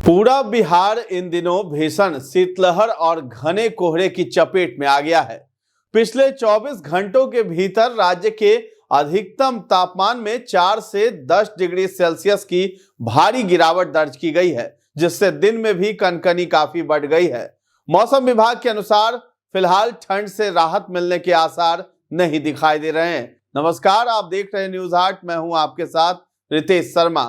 पूरा बिहार इन दिनों भीषण शीतलहर और घने कोहरे की चपेट में आ गया है। पिछले 24 घंटों के भीतर राज्य के अधिकतम तापमान में 4 से 10 डिग्री सेल्सियस की भारी गिरावट दर्ज की गई है, जिससे दिन में भी कनकनी काफी बढ़ गई है। मौसम विभाग के अनुसार फिलहाल ठंड से राहत मिलने के आसार नहीं दिखाई दे रहे हैं। नमस्कार, आप देख रहे हैं न्यूज 8। मैं हूं आपके साथ रितेश शर्मा।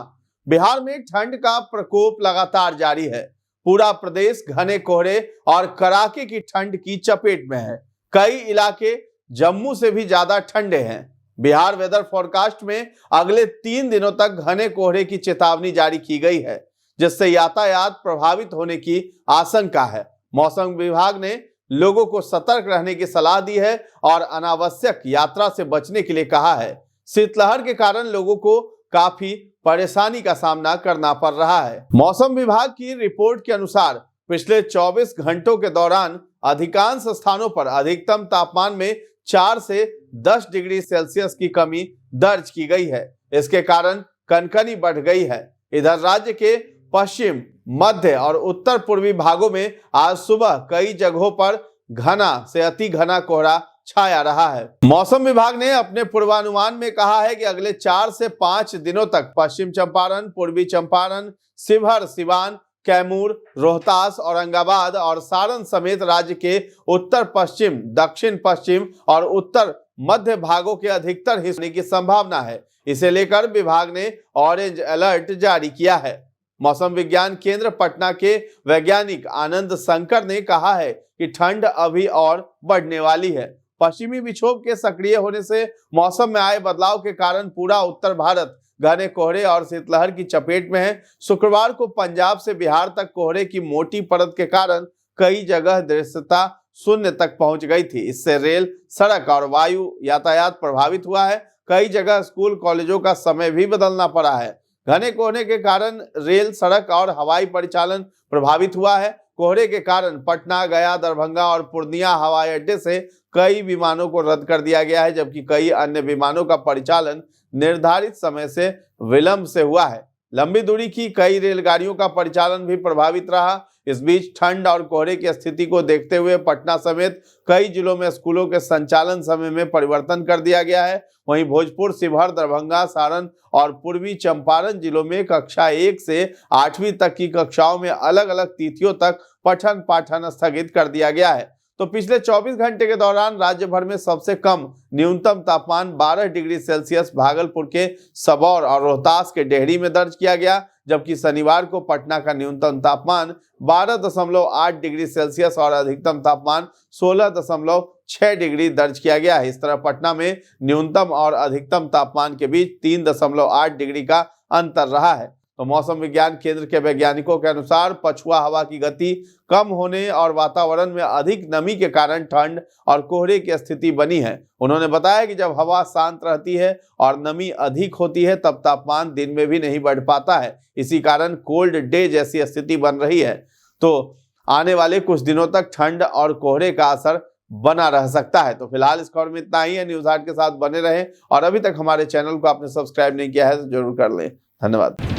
बिहार में ठंड का प्रकोप लगातार जारी है। पूरा प्रदेश घने कोहरे और कड़ाके की ठंड की चपेट में है। कई इलाके जम्मू से भी ज्यादा ठंडे हैं। बिहार वेदर फोरकास्ट में अगले 3 दिनों तक घने कोहरे की चेतावनी जारी की गई है, जिससे यातायात प्रभावित होने की आशंका है। मौसम विभाग ने लोगों को सतर्क रहने की सलाह दी है और अनावश्यक यात्रा से बचने के लिए कहा है। शीतलहर के कारण लोगों को काफी परेशानी का सामना करना पड़ रहा है। मौसम विभाग की रिपोर्ट के अनुसार पिछले 24 घंटों के दौरान अधिकांश स्थानों पर अधिकतम तापमान में 4 से 10 डिग्री सेल्सियस की कमी दर्ज की गई है। इसके कारण कनकनी बढ़ गई है। इधर राज्य के पश्चिम, मध्य और उत्तर पूर्वी भागों में आज सुबह कई जगहों पर घना से अति घना कोहरा छाया रहा है। मौसम विभाग ने अपने पूर्वानुमान में कहा है कि अगले 4 से 5 दिनों तक पश्चिम चंपारण, पूर्वी चंपारण, शिवहर, सिवान, कैमूर, रोहतास, औरंगाबाद और सारण समेत राज्य के उत्तर पश्चिम, दक्षिण पश्चिम और उत्तर मध्य भागों के अधिकतर हिस्से की संभावना है। इसे लेकर विभाग ने ऑरेंज अलर्ट जारी किया है। मौसम विज्ञान केंद्र पटना के वैज्ञानिक आनंद शंकर ने कहा है कि ठंड अभी और बढ़ने वाली है। पश्चिमी विक्षोभ के सक्रिय होने से मौसम में आए बदलाव के कारण पूरा उत्तर भारत घने कोहरे और शीतलहर की चपेट में है। शुक्रवार को पंजाब से बिहार तक कोहरे की मोटी परत के कारण कई जगह दृश्यता शून्य तक पहुंच गई थी। इससे रेल, सड़क और वायु यातायात प्रभावित हुआ है। कई जगह स्कूल, कॉलेजों का समय भी बदलना पड़ा है। घने कोहरे के कारण रेल, सड़क और हवाई परिचालन प्रभावित हुआ है। कोहरे के कारण पटना, गया, दरभंगा और पूर्णिया हवाई अड्डे से कई विमानों को रद्द कर दिया गया है, जबकि कई अन्य विमानों का परिचालन निर्धारित समय से विलंब से हुआ है। लंबी दूरी की कई रेलगाड़ियों का परिचालन भी प्रभावित रहा। इस बीच ठंड और कोहरे की स्थिति को देखते हुए पटना समेत कई जिलों में स्कूलों के संचालन समय में परिवर्तन कर दिया गया है। वहीं भोजपुर, शिवहर, दरभंगा, सारण और पूर्वी चंपारण जिलों में कक्षा 1 से 8वीं तक की कक्षाओं में अलग अलग तिथियों तक पठन पाठन स्थगित कर दिया गया है। तो पिछले 24 घंटे के दौरान राज्य भर में सबसे कम न्यूनतम तापमान 12 डिग्री सेल्सियस भागलपुर के सबौर और रोहतास के डेहरी में दर्ज किया गया, जबकि शनिवार को पटना का न्यूनतम तापमान 12.8 डिग्री सेल्सियस और अधिकतम तापमान 16.6 डिग्री दर्ज किया गया है। इस तरह पटना में न्यूनतम और अधिकतम तापमान के बीच 3.8 डिग्री का अंतर रहा है। तो मौसम विज्ञान केंद्र के वैज्ञानिकों के अनुसार पछुआ हवा की गति कम होने और वातावरण में अधिक नमी के कारण ठंड और कोहरे की स्थिति बनी है। उन्होंने बताया कि जब हवा शांत रहती है और नमी अधिक होती है तब तापमान दिन में भी नहीं बढ़ पाता है। इसी कारण कोल्ड डे जैसी स्थिति बन रही है। तो आने वाले कुछ दिनों तक ठंड और कोहरे का असर बना रह सकता है। तो फिलहाल इस खबर में इतना ही है। न्यूज 8 के साथ बने रहें और अभी तक हमारे चैनल को आपने सब्सक्राइब नहीं किया है तो जरूर कर लें। धन्यवाद।